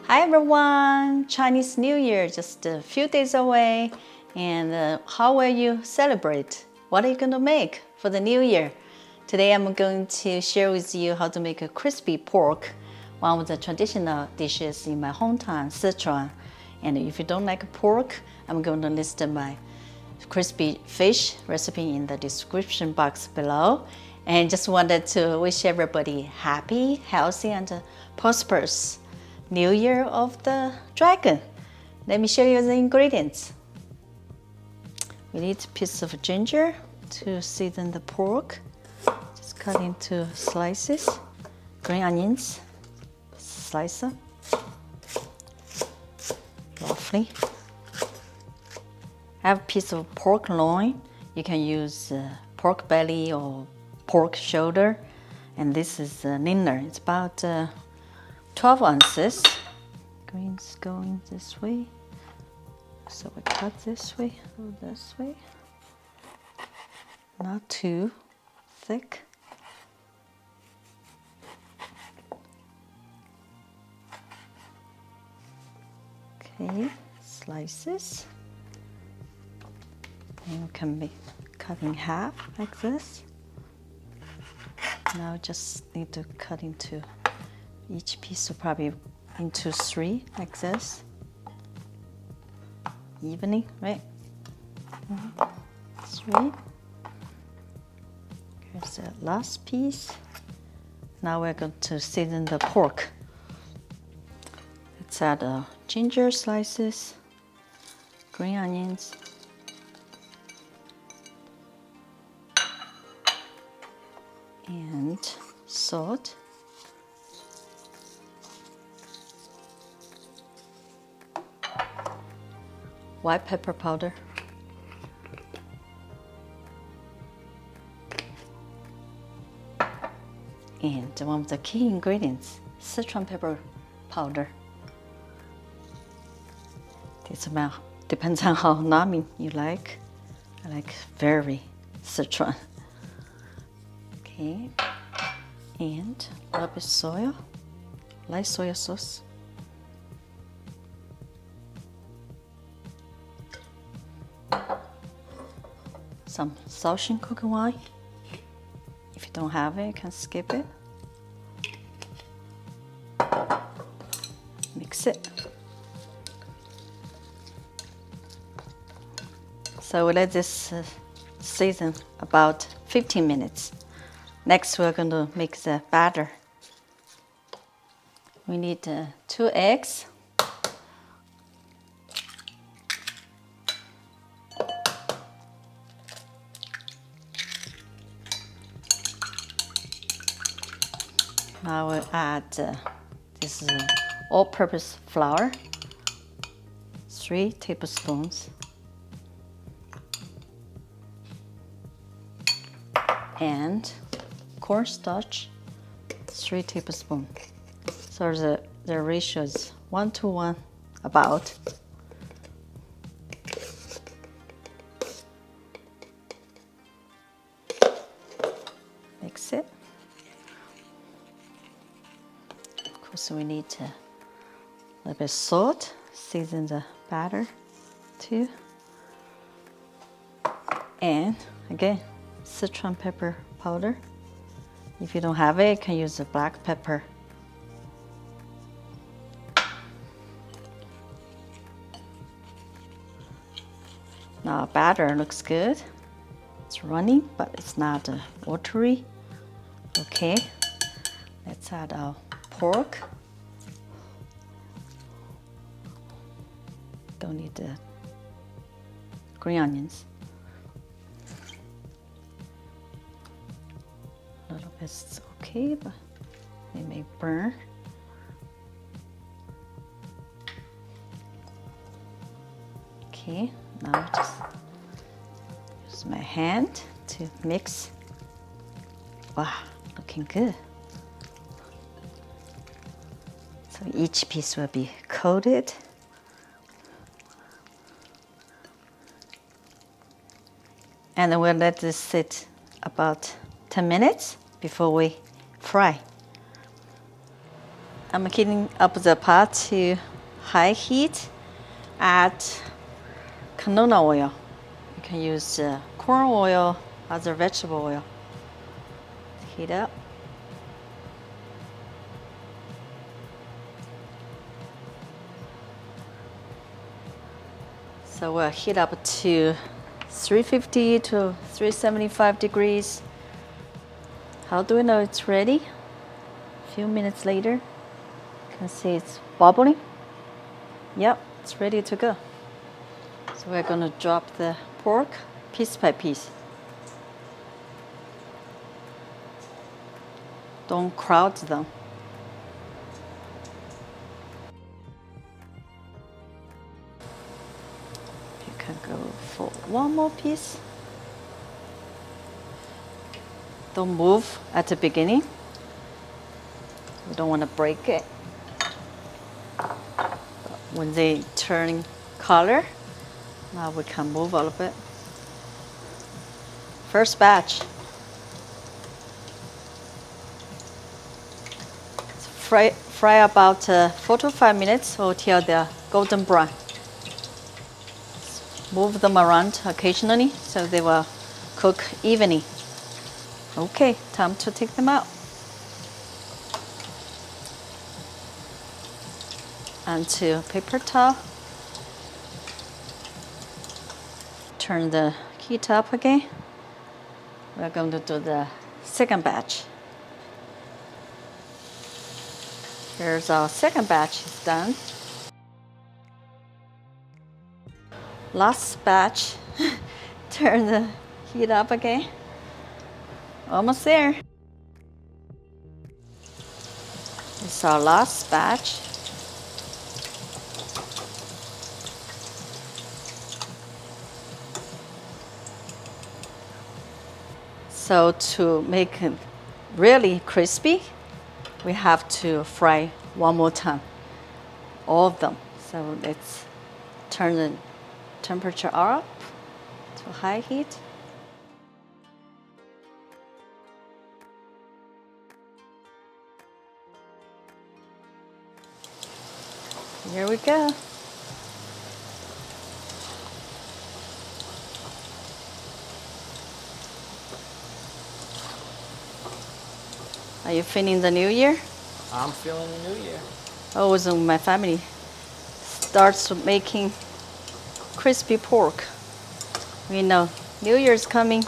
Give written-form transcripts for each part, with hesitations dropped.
Hi everyone! Chinese New Year just a few days away, and how will you celebrate? What are you going to make for the New Year? Today I'm going to share with you how to make a crispy pork, one of the traditional dishes in my hometown, Sichuan. And if you don't like pork, I'm going to list my crispy fish recipe in the description box below. And just wanted to wish everybody happy, healthy, and prosperous New Year of the Dragon. Let me show you the ingredients. We need a piece of ginger to season the pork. Just cut into slices. Green onions, slice them. Roughly. I have a piece of pork loin. You can use pork belly or pork shoulder. And this is leaner. It's about 12 ounces. Greens going this way. So we cut this way, go this way. Not too thick. Okay, slices. And we can be cut in half like this. Now just need to cut into each piece, so probably into 3 like this. Evenly, right? 3. Here's the last piece. Now we're going to season the pork. Let's add ginger slices, green onions, and salt. White pepper powder. And one of the key ingredients, Sichuan pepper powder. This amount depends on how nami you like. I like very Sichuan. Okay, and a little bit soya, light soya sauce. Some Shaoxing cooking wine. If you don't have it, you can skip it. Mix it. So we let this season about 15 minutes. Next, we're going to make the batter. We need 2 eggs. Now we'll add this all-purpose flour, 3 tablespoons, and cornstarch, 3 tablespoons. So the ratio is 1 to 1, about. Mix it. So we need a little bit of salt, season the batter too. And again, Sichuan pepper powder. If you don't have it, you can use the black pepper. Now batter looks good. It's running, but it's not watery. Okay, let's add our pork. Don't need the green onions. A little bit's okay, but they may burn. Okay, now just use my hand to mix. Wow, looking good. So each piece will be coated. And then we'll let this sit about 10 minutes before we fry. I'm heating up the pot to high heat. Add canola oil. You can use corn oil, other vegetable oil. Heat up. So we'll heat up to 350 to 375 degrees. How do we know it's ready? A few minutes later, you can see it's bubbling. Yep, it's ready to go. So we're gonna drop the pork piece by piece. Don't crowd them. You can go for one more piece. Don't move at the beginning. We don't want to break it. When they turn color, now we can move a little bit. First batch. Fry about 4 to 5 minutes until they're golden brown. Move them around occasionally so they will cook evenly. Okay, time to take them out. Onto paper towel. Turn the heat up again. We're going to do the second batch. Here's our second batch is done. Last batch. Turn the heat up again. Almost there. It's our last batch. So to make it really crispy, we have to fry one more time, all of them. So let's turn the temperature up to high heat. Here we go. Are you feeling the new year? I'm feeling the new year. Always when my family starts making crispy pork, we know New Year's coming.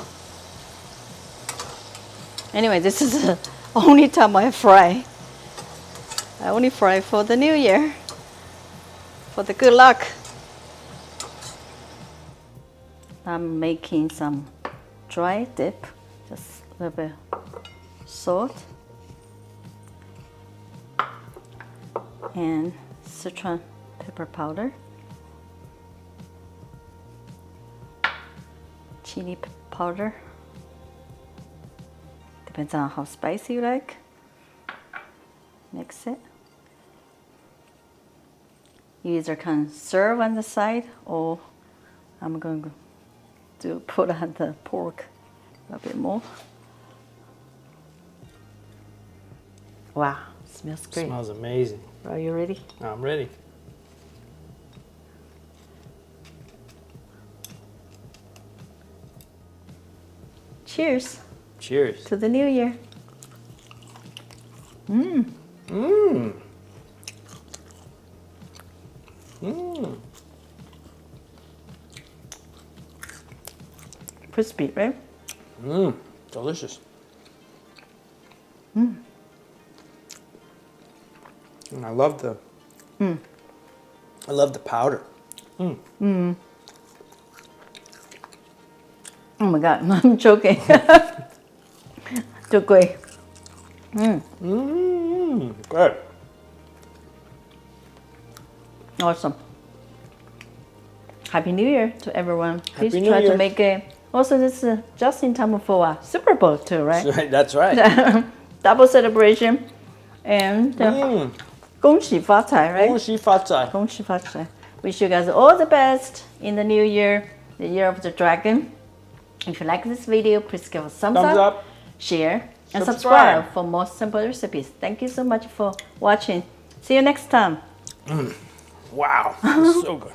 Anyway, this is the only time I fry. I only fry for the new year, for the good luck. I'm making some dry dip, just a little bit salt and Sichuan pepper powder, chili powder, depends on how spicy you like. Mix it. You either can serve on the side or I'm going to put on the pork a bit more. Wow, smells great. Smells amazing. Are you ready? I'm ready. Cheers Cheers. to the new year. Mmm. Mmm. Crispy, right? Mmm. Delicious. Mm. And I love the. I love the powder. Oh my God, I'm choking. Too great. Good. Awesome. Happy New Year to everyone. Please Happy New try to Year. make it. Also, this is just in time for Super Bowl too, right? That's right. Double celebration. And 恭喜发财, right? 恭喜发财. 恭喜发财. Wish you guys all the best in the new year, the year of the dragon. If you like this video, please give us a thumbs up, share, and subscribe for more simple recipes. Thank you so much for watching. See you next time. Wow, it's so good.